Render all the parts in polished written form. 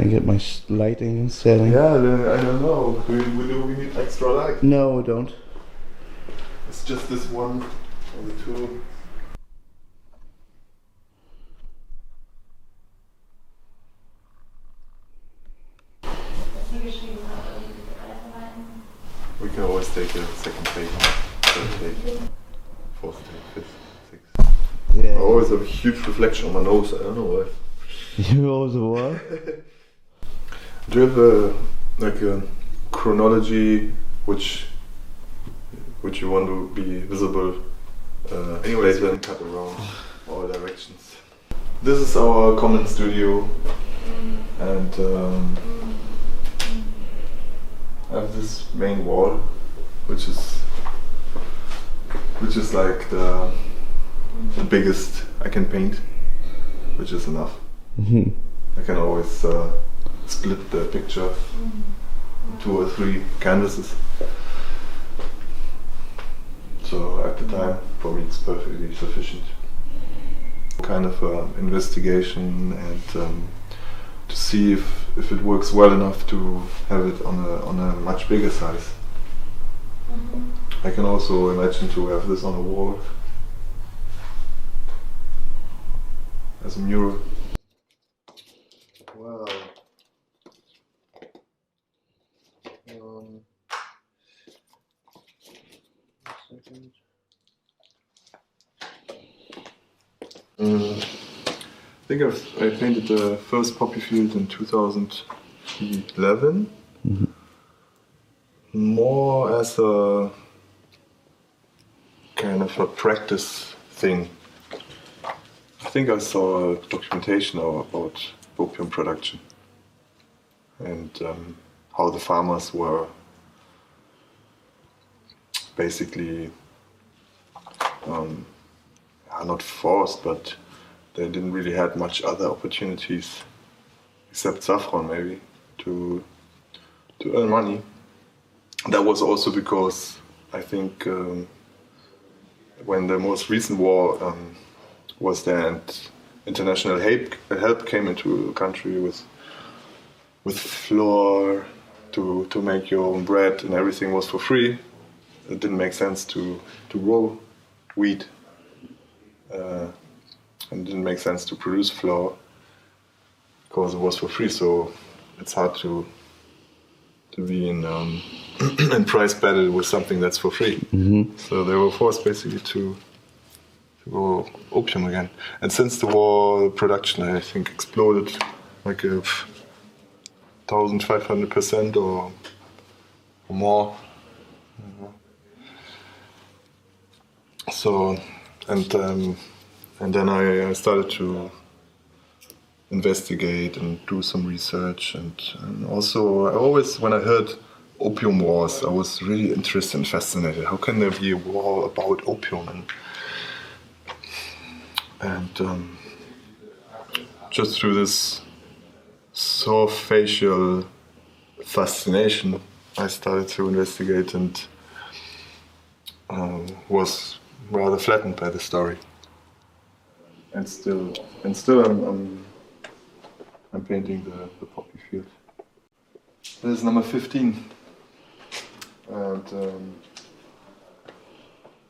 I get my lighting setting. Yeah, I don't know. Do we need extra light? No, we don't. It's just this one or the two. We can always take a second take, third take, fourth take, fifth, sixth. Yeah. I always have a huge reflection on my nose, I don't know why. You also what? Do you have a chronology which you want to be visible later and cut around all directions? This is our common studio, and I have this main wall, which is like the biggest I can paint, which is enough. I can always split the picture in 2 or 3 canvases. So at the time, for me, it's perfectly sufficient. Kind of investigation and to see if it works well enough to have it on a much bigger size. I can also imagine to have this on a wall as a mural. Wow. I think I painted the first poppy field in 2011, more as a kind of a practice thing. I think I saw a documentation about opium production and how the farmers were basically not forced, but they didn't really have much other opportunities except saffron maybe to earn money. That was also because I think when the most recent war was there and international help came into the country with flour to make your own bread, and everything was for free. It didn't make sense to grow wheat. And it didn't make sense to produce flour because it was for free. So it's hard to be in in price battle with something that's for free. So they were forced basically to go opium again. And since the war, production I think exploded like 1,500% or more. So and then I started to investigate and do some research, and also I always, when I heard opium wars, I was really interested and fascinated. How can there be a war about opium? And just through this facial fascination, I started to investigate and was rather flattened by the story. And still, I'm painting the poppy field. This is number 15, and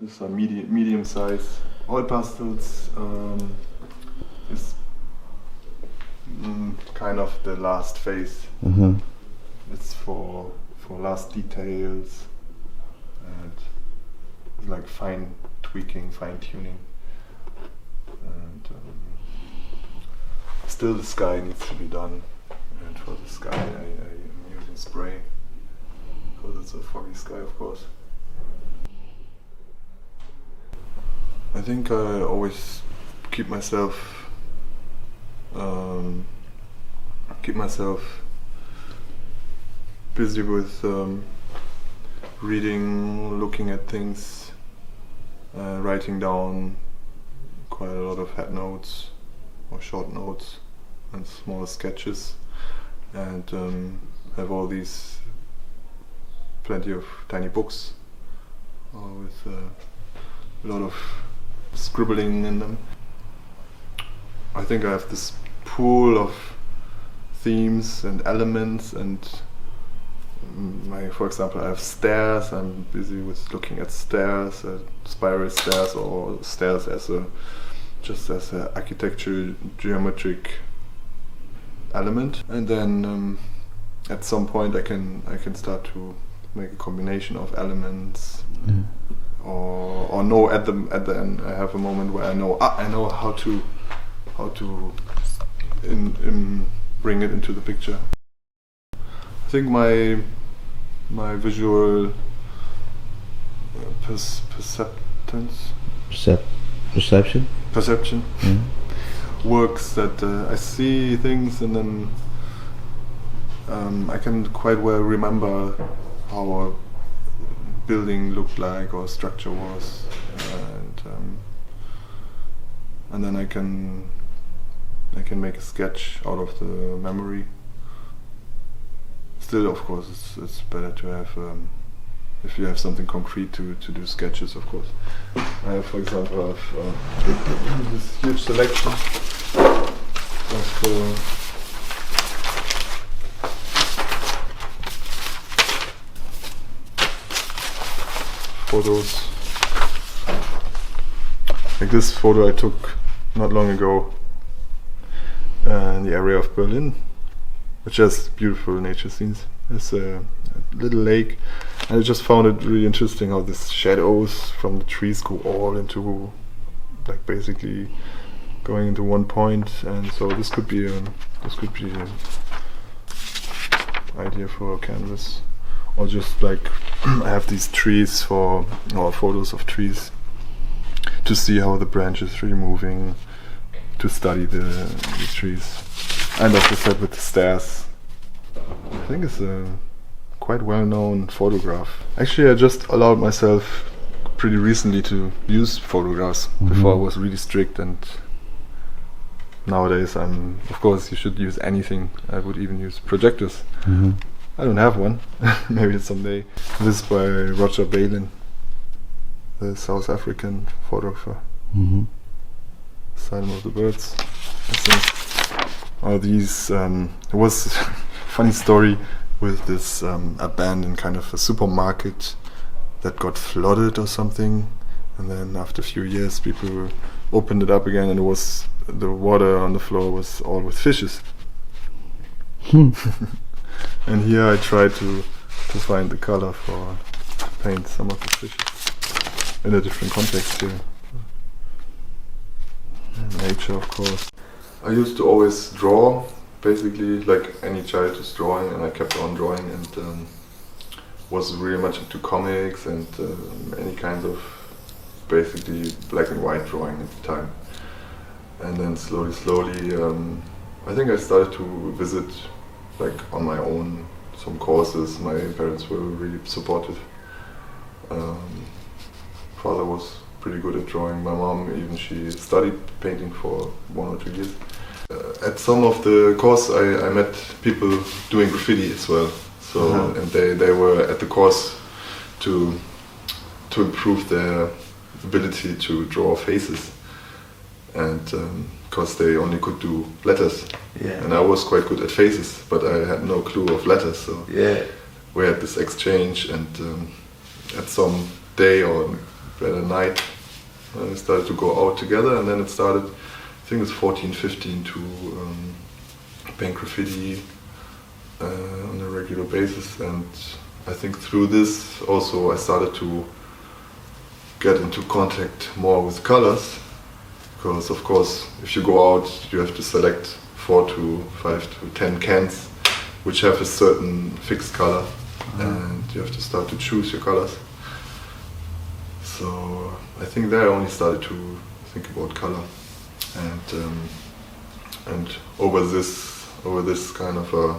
this is a medium size. Oil pastels is kind of the last phase. It's for last details and like fine tweaking, fine tuning. And still the sky needs to be done, and for the sky I'm using spray because it's a foggy sky, of course. I think I always keep myself busy with reading, looking at things, writing down quite a lot of head notes or short notes and small sketches, and have all these plenty of tiny books with a lot of scribbling in them. I think I have this pool of themes and elements, and for example, I have stairs. I'm busy with looking at stairs, spiral stairs, or stairs as a architectural geometric element. And then at some point I can start to make a combination of elements, or know at the end I have a moment where I know how to bring it into the picture. I think my visual perception works that I see things, and then I can quite well remember how a building looked like or structure was, and then I can make a sketch out of the memory. Still, of course, it's better to have if you have something concrete to do sketches, of course. I have, for example, this huge selection of photos. Like this photo I took not long ago in the area of Berlin, which has beautiful nature scenes. There's a little lake, and I just found it really interesting how the shadows from the trees go all into, like, basically going into one point. And so this could be an idea for a canvas, or just like I have these trees or photos of trees to see how the branches really moving, to study the trees. And as I said, with the stairs, I think it's a quite well-known photograph. Actually, I just allowed myself pretty recently to use photographs. Before I was really strict, and nowadays of course you should use anything. I would even use projectors. I don't have one. Maybe someday. This is by Roger Balin, the South African photographer. Asylum of the Birds, I think. These there was a funny story with this abandoned kind of a supermarket that got flooded or something, and then after a few years people opened it up again, and the water on the floor was all with fishes. And here I tried to find the color to paint some of the fishes in a different context here. Nature, of course. I used to always draw, basically, like any child is drawing, and I kept on drawing, and was really much into comics and any kinds of basically black and white drawing at the time. And then slowly, I think I started to visit, like, on my own, some courses. My parents were really supportive. Father was pretty good at drawing. My mom, even, she studied painting for 1 or 2 years. At some of the course I met people doing graffiti as well. So and they were at the course to improve their ability to draw faces, and because they only could do letters. And I was quite good at faces, but I had no clue of letters. So we had this exchange, and at some day or at a night we started to go out together, and then it started, I think it was 14, 15, to paint graffiti on a regular basis. And I think through this also I started to get into contact more with colors, because of course if you go out you have to select 4 to 5 to 10 cans which have a certain fixed color, and you have to start to choose your colors. So I think there I only started to think about color, and over this kind of a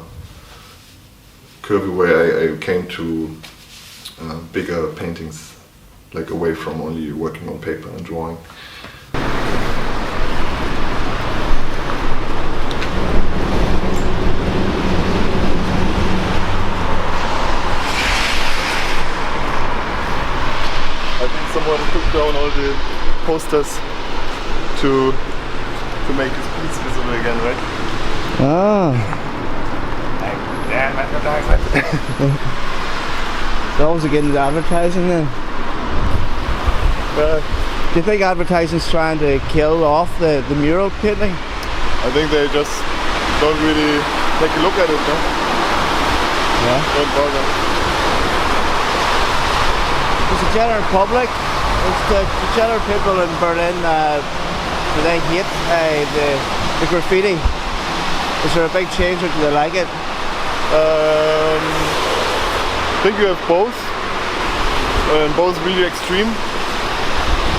curvy way I came to bigger paintings, like away from only working on paper and drawing. I think someone took down all the posters to make this piece visible again, right? Yeah, advertising. So obviously getting into advertising then. Do you think advertising's trying to kill off the mural painting? I think they just don't really take a look at it, no? Yeah. Don't bother. It's the general public, it's the general people in Berlin, do they hate the graffiti? Is there a big change or do they like it? I think you have both, and both really extreme.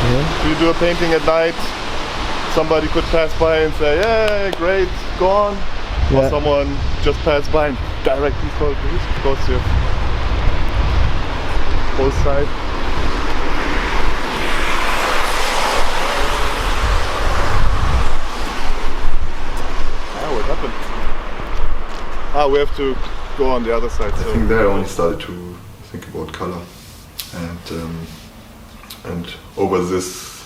Yeah. If you do a painting at night, somebody could pass by and say, yeah, great, go on. Yeah. Or someone just passed by and directly called police. Of course, you have both sides. What happened? We have to go on the other side. I think there I only started to think about color, and over this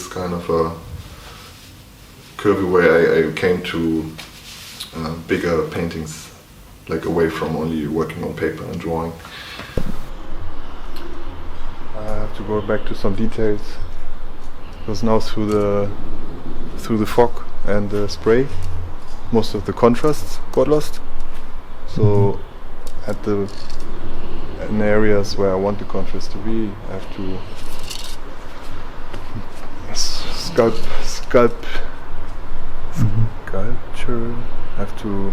kind of a curvy way, I came to bigger paintings, like away from only working on paper and drawing. I have to go back to some details, because now through the fog and the spray, most of the contrasts got lost. So in areas where I want the contrast to be, I have to sculpture. I have to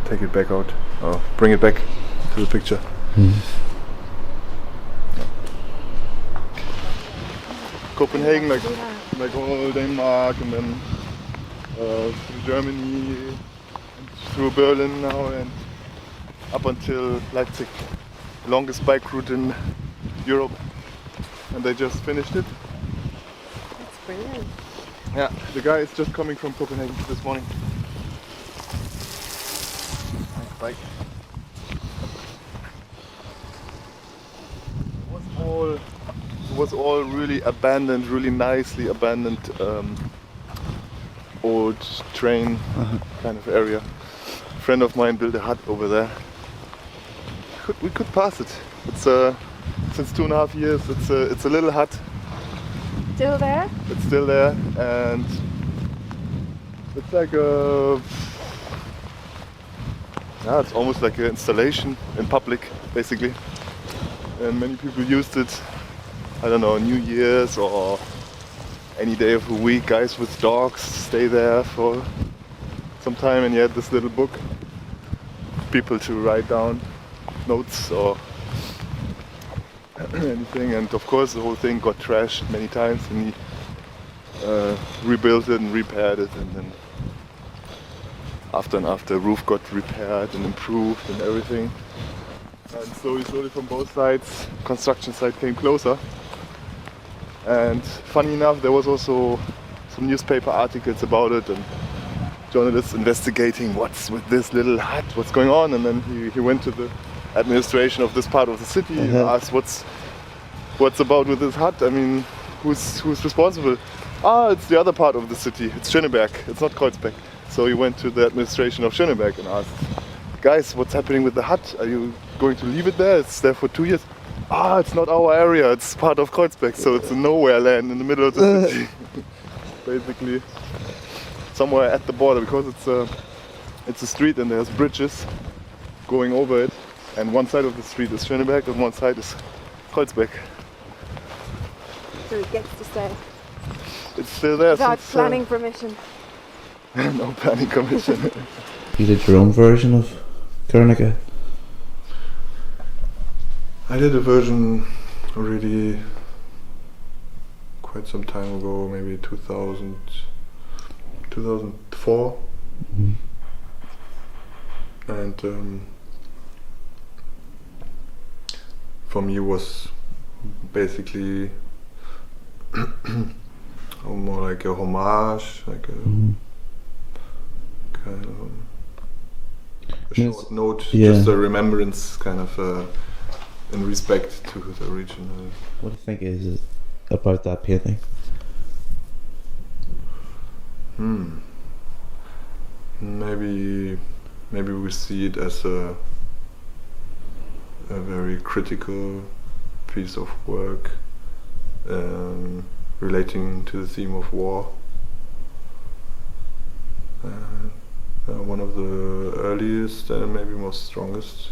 take it back out, or bring it back to the picture. Copenhagen, like all Denmark, and then through Germany, and through Berlin now, and up until Leipzig, longest bike route in Europe, and they just finished it. That's brilliant. Yeah, the guy is just coming from Copenhagen this morning. Nice bike. It was all really abandoned, really nicely abandoned old train kind of area. A friend of mine built a hut over there. We could pass it. It's since 2.5 years. It's a little hut. Still there? It's still there, and it's like it's almost like an installation in public, basically. And many people used it. I don't know, New Year's or any day of the week. Guys with dogs stay there for some time, and you had this little book, people to write down notes or anything. And of course the whole thing got trashed many times, and he rebuilt it and repaired it, and then after roof got repaired and improved and everything. And slowly from both sides, construction site came closer. And funny enough, there was also some newspaper articles about it, and journalists investigating what's with this little hut, what's going on. And then he went to the administration of this part of the city and asked what's about with this hut. I mean, who's responsible? It's the other part of the city. It's Schöneberg. It's not Kreuzberg. So he went to the administration of Schöneberg and asked, guys, what's happening with the hut? Are you going to leave it there? It's there for 2 years. It's not our area. It's part of Kreuzberg, so it's a nowhere land in the middle of the city. Basically, somewhere at the border, because it's a street and there's bridges going over it, and one side of the street is Schöneberg and one side is Kreuzberg. So it gets to stay. It's still there. Without since, planning permission. No planning permission. You did your own version of Guernica? I did a version already quite some time ago, maybe 2004. And for me was basically more like a homage, like a kind of a short note, just a remembrance, kind of in respect to the original. What do you think is about that painting? Maybe maybe we see it as a very critical piece of work relating to the theme of war. One of the earliest and maybe most strongest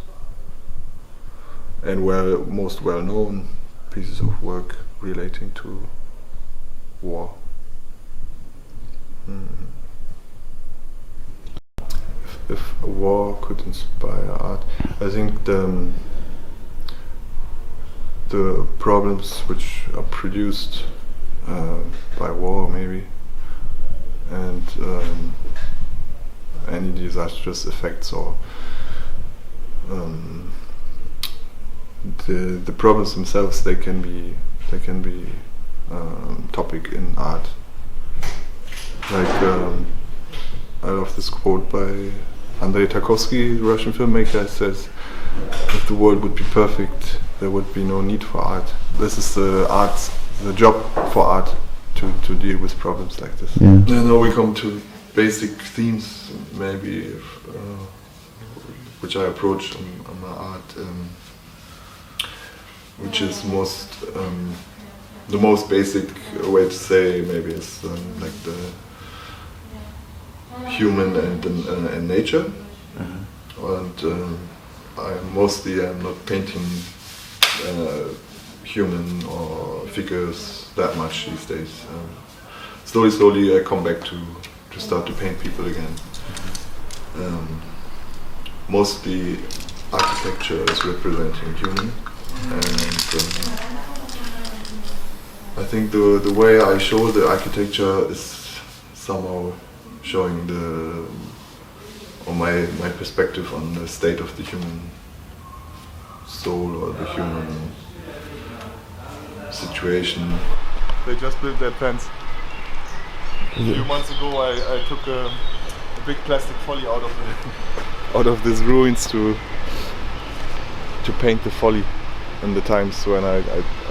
and most well-known pieces of work relating to war. If a war could inspire art, I think the problems which are produced by war maybe, and any disastrous effects, or the problems themselves, they can be topic in art. Like I love this quote by Andrei Tarkovsky, the Russian filmmaker. Says, "If the world would be perfect, there would be no need for art." This is the job for art to deal with problems like this. Yeah. Now we come to basic themes, maybe, which I approach on my art, which is the most basic way to say maybe is like the human and nature. And I'm not painting human or figures that much these days. Slowly I come back to start to paint people again. Mostly architecture is representing human, and I think the way I show the architecture is somehow showing my perspective on the state of the human soul or the human situation. They just built that fence. A few months ago I took a big plastic folly out of these ruins to paint the folly in the times when I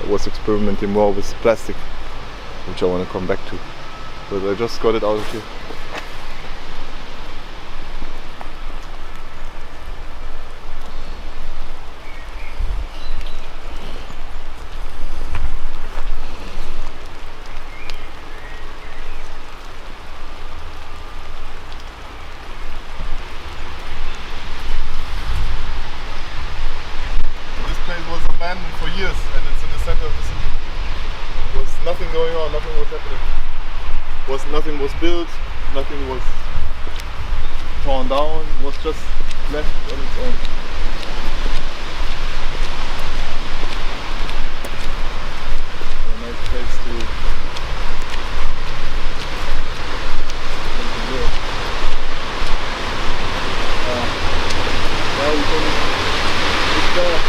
was experimenting more with plastic, which I want to come back to. But I just got it out of here. Was abandoned for years, and it's in the center of the city. There was nothing going on, nothing was happening. Nothing was built, nothing was torn down, it was just left on its own. A nice place to work. Now we can look there.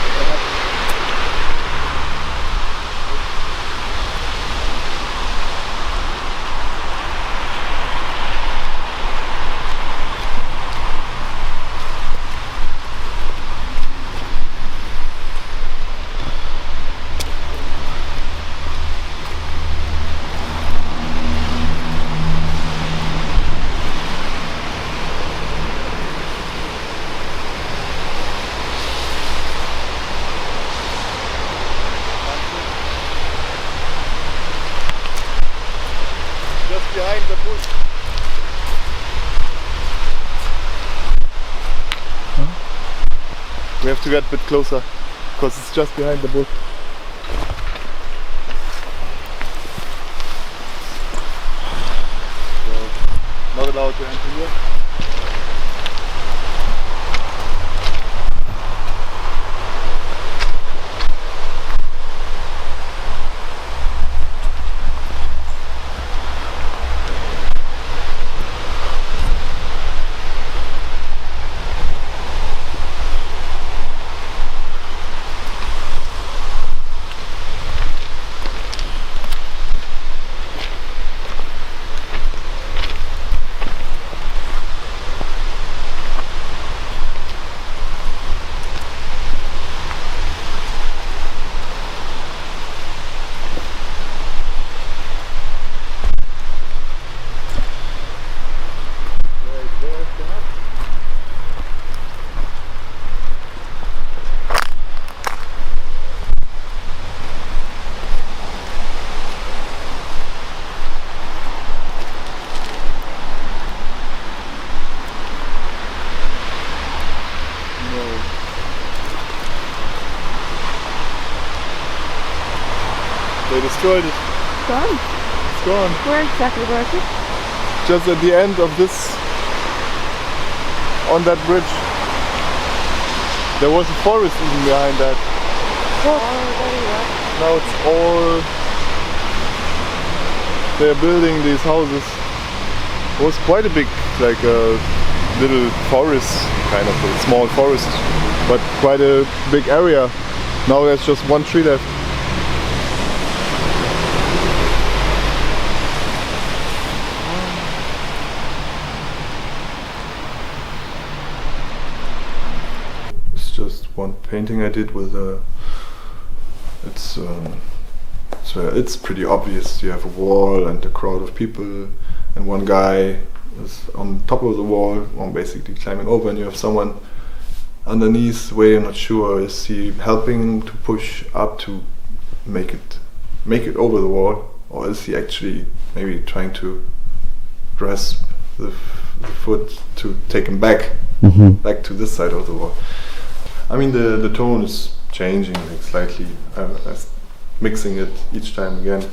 Just behind the bush. We have to get a bit closer, because it's just behind the bush. So, not allowed to enter here. destroyed it. Gone. It's gone. Where exactly was it? Just at the end of this, on that bridge. There was a forest even behind that. Oh, there you are. Now it's all, they're building these houses. It was quite a big, like a little forest, kind of a small forest, but quite a big area. Now there's just one tree left. It's just one painting I did with it's pretty obvious. You have a wall and a crowd of people, and one guy is on top of the wall, basically climbing over, and you have someone underneath where you're not sure, is he helping to push up to make it over the wall, or is he actually maybe trying to grasp the foot to take him back to this side of the wall. I mean, the tone is changing, like slightly. I'm mixing it each time again.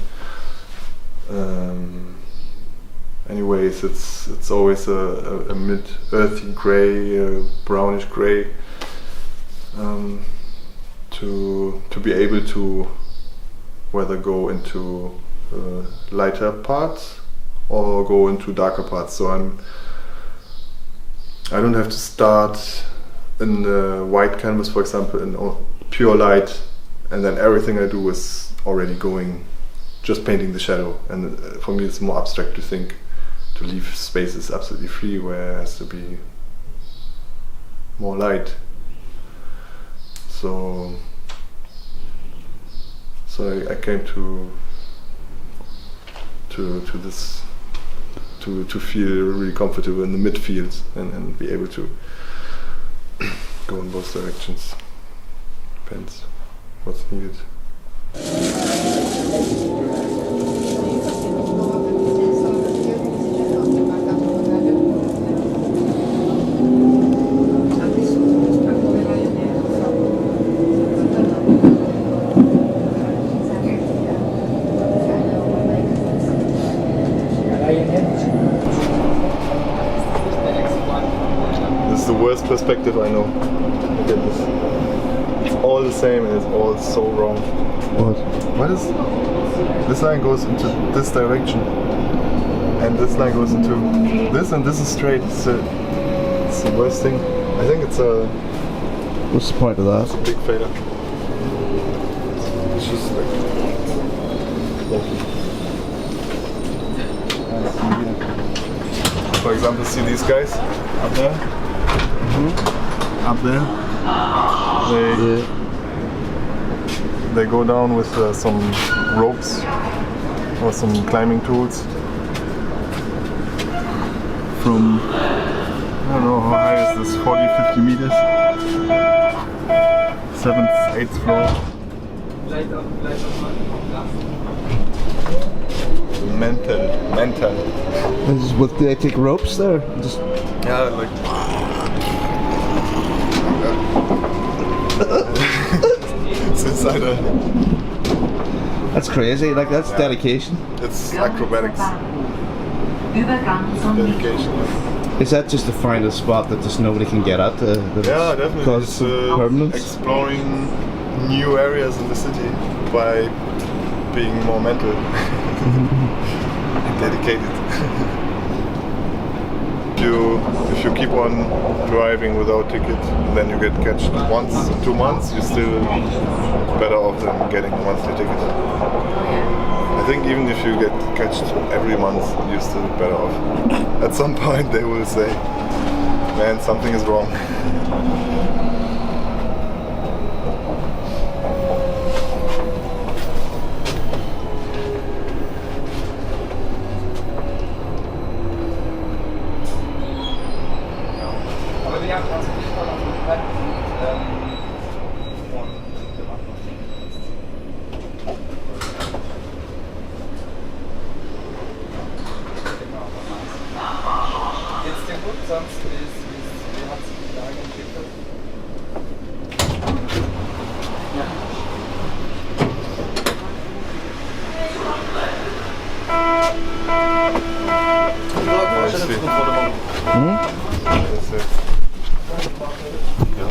Anyways, it's always a mid earthy grey, brownish grey, to be able to whether go into lighter parts or go into darker parts. So I don't have to start in the white canvas, for example, in pure light, and then everything I do is already going, just painting the shadow. And for me it's more abstract to think, to leave spaces absolutely free where it has to be more light. So I came to this to feel really comfortable in the midfield and be able to go in both directions. Depends what's needed. This is the worst perspective I know. Look at this. It's all the same and it's all so wrong. What is this line goes into this direction and this line goes into this, and this is straight. It's the worst thing. I think it's a... What's the point of that? It's a big failure. It's just like... For example, see these guys up there? Up there? They go down with some ropes or some climbing tools from, I don't know how high is this, 40-50 meters, 7th, 8th floor. Mental. Do they take ropes there? Just Yeah, like it's inside that's crazy. Like that's dedication. it's acrobatics. Dedication. Is that just to find a spot that just nobody can get at? Yeah, definitely. Cause It's permanence. exploring new areas in the city by being more mental and dedicated. If you keep on driving without ticket, then you get catched once in 2 months, you're still better off than getting a monthly ticket. I think even if you get catched every month, you're still better off. At some point they will say, man, something is wrong.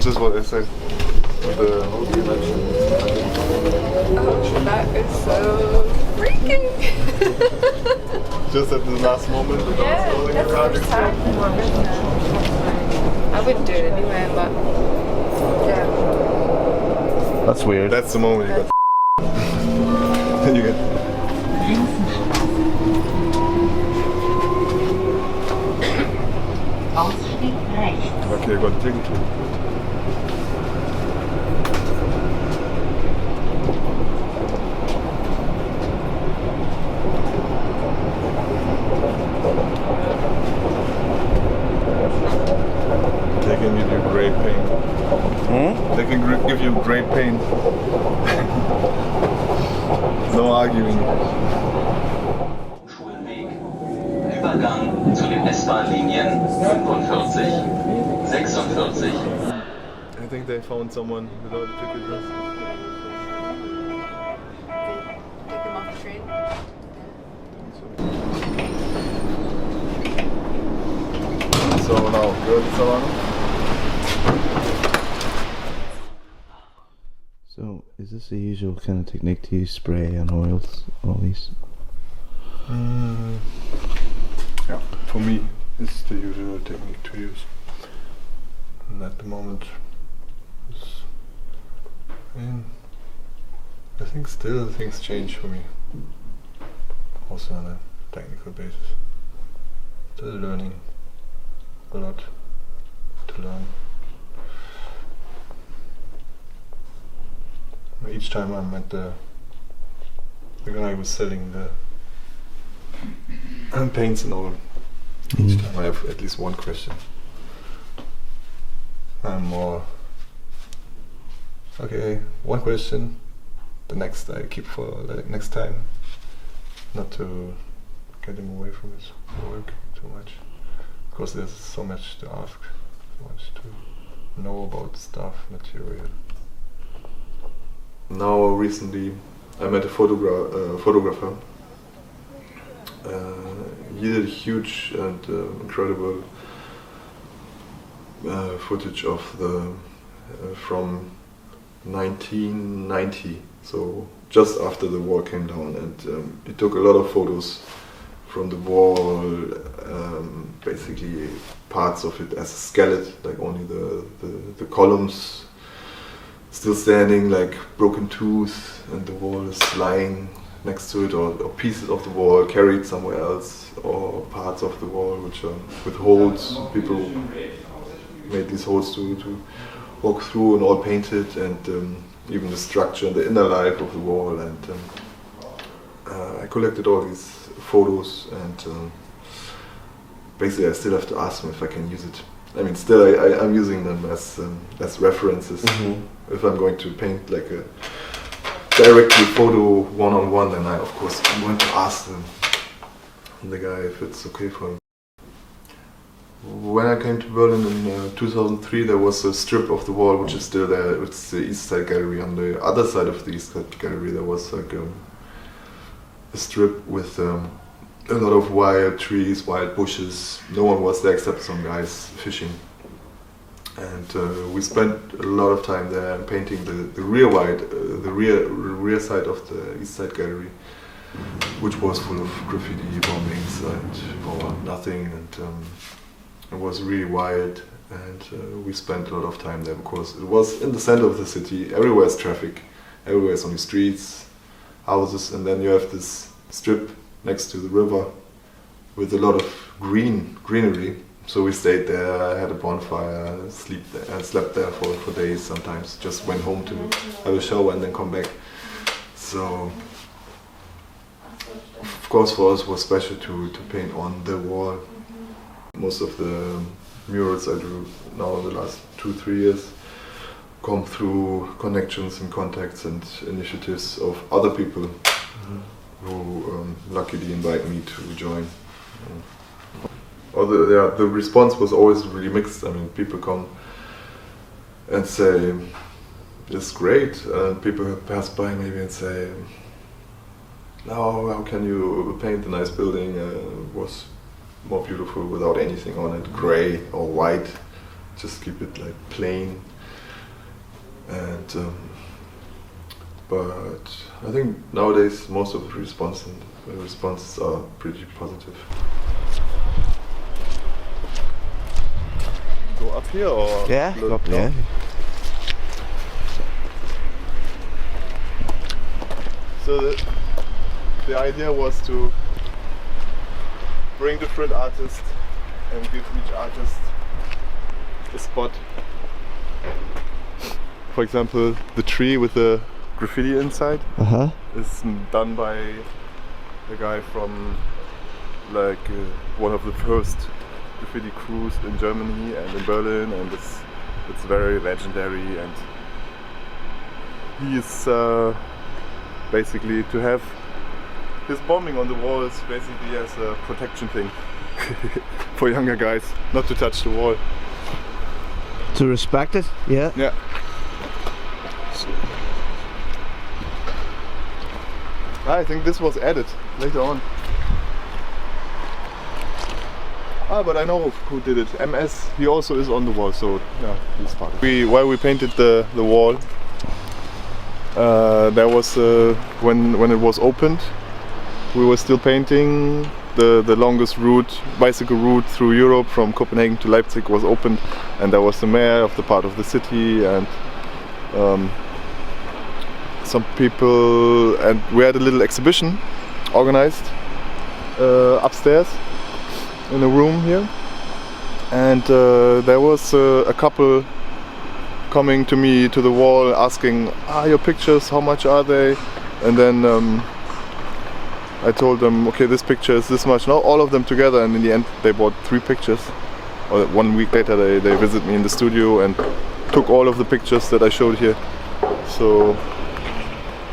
Just what I said. The That is so freaking. just at the last moment. Yeah, that's the first time. I wouldn't do it anyway, but yeah. That's weird. That's the moment you got. You get. Ausstieg rechts. Okay, you got the ticket. They can give you great pain. They can give you great pain. No arguing. Schulweg. Übergang zu den S-Bahn-Linien 45, 46. I think they found someone without a ticket. Take them off the train. So now, good, Savannah? So, is this the usual kind of technique to use spray on oils, all these? Yeah, for me, it's the usual technique to use. And at the moment, I think still things change for me. Also on a technical basis. Still learning a lot to learn. Each time I'm at the guy who was selling the paints and all, each time I have at least one question. I'm more, okay, one question, the next I keep for the next time, not to get him away from his work too much, because there's so much to ask, so much to know about stuff, material. Now recently I met a photographer. He did a huge and incredible footage of the from 1990, so just after the war came down, and he took a lot of photos from the wall, basically parts of it as a skeleton, like only the columns still standing, like broken tooth, and the wall is lying next to it, or pieces of the wall carried somewhere else, or parts of the wall which are with holes. People made these holes to walk through, and all painted, and even the structure and the inner life of the wall. And I collected all these photos, and basically I still have to ask them if I can use it. I mean, still I'm using them as references. If I'm going to paint like a directly photo one-on-one, then I'm going to ask the guy if it's okay for him. When I came to Berlin in 2003, there was a strip of the wall which is still there. It's the East Side Gallery. On the other side of the East Side Gallery, there was like a strip with a lot of wild trees, wild bushes. No one was there except some guys fishing. And we spent a lot of time there painting the rear side of the East Side Gallery, which was full of graffiti, bombings, and nothing. And it was really wild. And we spent a lot of time there because it was in the center of the city. Everywhere is traffic, everywhere is on the streets, houses, and then you have this strip next to the river with a lot of greenery. So we stayed there, had a bonfire, slept there for days sometimes. Just went home to have a shower and then come back. So, of course, for us it was special to paint on the wall. Most of the murals I do now in the last 2-3 years come through connections and contacts and initiatives of other people who luckily invite me to join. The response was always really mixed. I mean, people come and say, it's great, and people pass by maybe and say, no, how can you paint a nice building? It was more beautiful without anything on it, gray or white. Just keep it like plain. And but I think nowadays most of the responses are pretty positive. Go up here or Yeah, look up down? there. So the idea was to bring different artists and give each artist a spot. For example, the tree with the graffiti inside is done by a guy from like one of the first graffiti crews in Germany and in Berlin, and it's very legendary, and he is basically to have his bombing on the walls basically as a protection thing for younger guys, not to touch the wall. To respect it, yeah. Yeah. I think this was added later on. But I know who did it. MS, he also is on the wall, so yeah, he's part of it. While we painted the wall, there was when it was opened, we were still painting. The longest bicycle route through Europe from Copenhagen to Leipzig was opened, and there was the mayor of the part of the city and some people, and we had a little exhibition organized upstairs in a room here, and there was a couple coming to me to the wall asking, your pictures, how much are they? And then I told them, okay, this picture is this much. Now all of them together, and in the end they bought 3 pictures. Or 1 week later they visit me in the studio and took all of the pictures that I showed here. So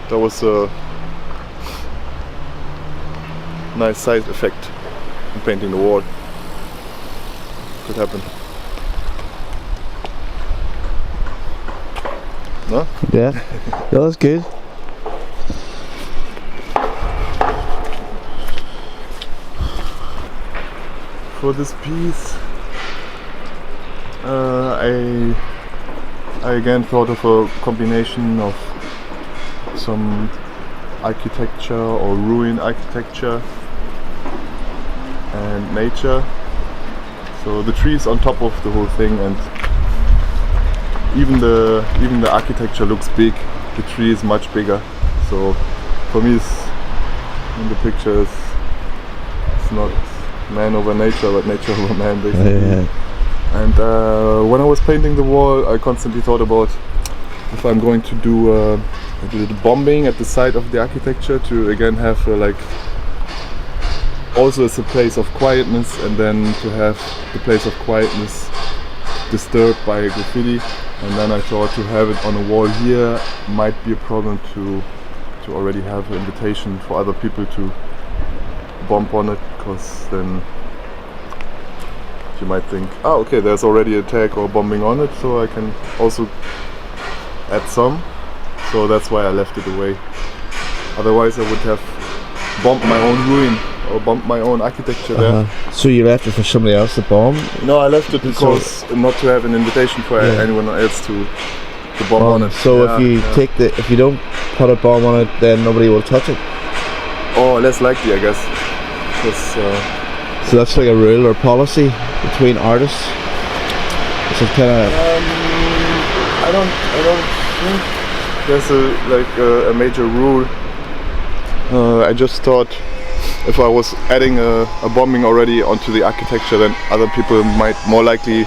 that was a nice side effect in painting the wall. Could happen. No? Yeah. Yeah, that's good. For this piece, I again thought of a combination of some architecture or ruin architecture and nature. So the trees on top of the whole thing, and even the architecture looks big. The tree is much bigger. So for me, in the picture it's not man over nature, but nature over man, basically. Yeah. And when I was painting the wall, I constantly thought about if I'm going to do a little bombing at the side of the architecture to again have like also as a place of quietness, and then to have the place of quietness disturbed by a graffiti. And then I thought to have it on a wall here might be a problem to already have an invitation for other people to bomb on it, because then you might think, okay, there's already a tag or bombing on it, so I can also add some. So that's why I left it away. Otherwise I would have bombed my own ruin or bombed my own architecture there. So you left it for somebody else to bomb? No, I left it because not to have an invitation for anyone else to bomb on it. So if you don't put a bomb on it, then nobody will touch it. Oh, less likely, I guess. So that's like a rule or policy between artists. It's a kind of. I don't think there's a major rule. I just thought if I was adding a bombing already onto the architecture, then other people might more likely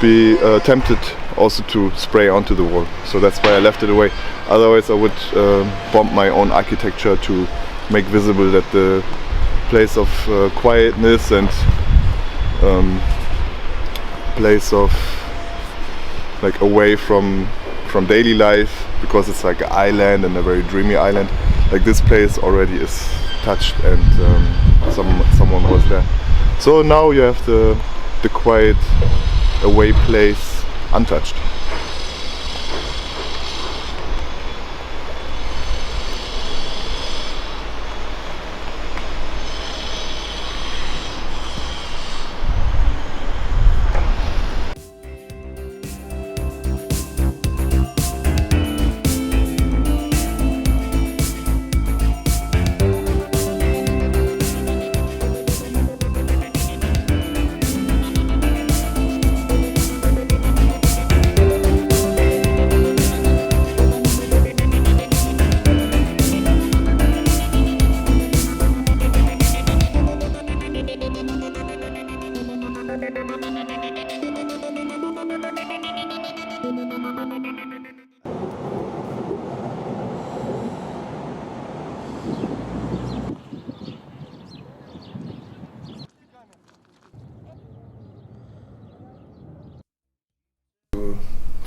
be tempted also to spray onto the wall. So that's why I left it away. Otherwise I would bomb my own architecture to make visible that the place of quietness and place of like away from daily life, because it's like an island and a very dreamy island. Like this place already is touched and someone was there. So now you have the quiet away place untouched.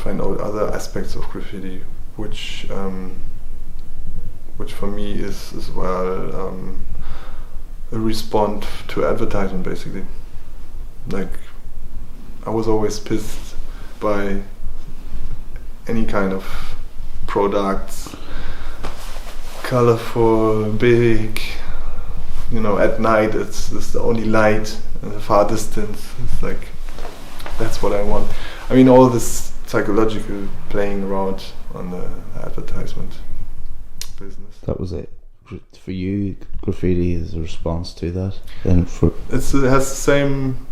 find out other aspects of graffiti, which for me is as well a response to advertisement, basically. Like, I was always pissed by any kind of products, colorful, big, you know, at night it's the only light in the far distance. It's like, that's what I want. I mean, all this psychological playing around on the advertisement business. That was it. For you, graffiti is a response to that? Then for It has the same.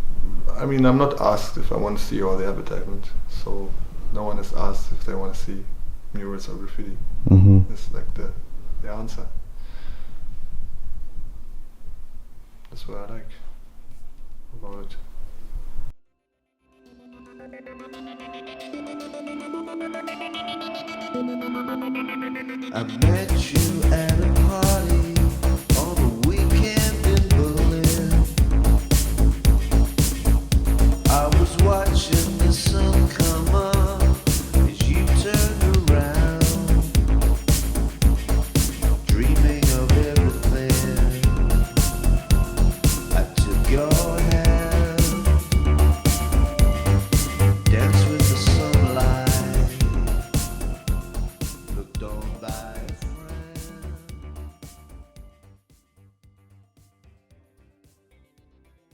I mean, I'm not asked if I want to see all the advertisement, so no one is asked if they want to see murals or graffiti. Mm-hmm. It's like the answer. That's what I like about it. I met you at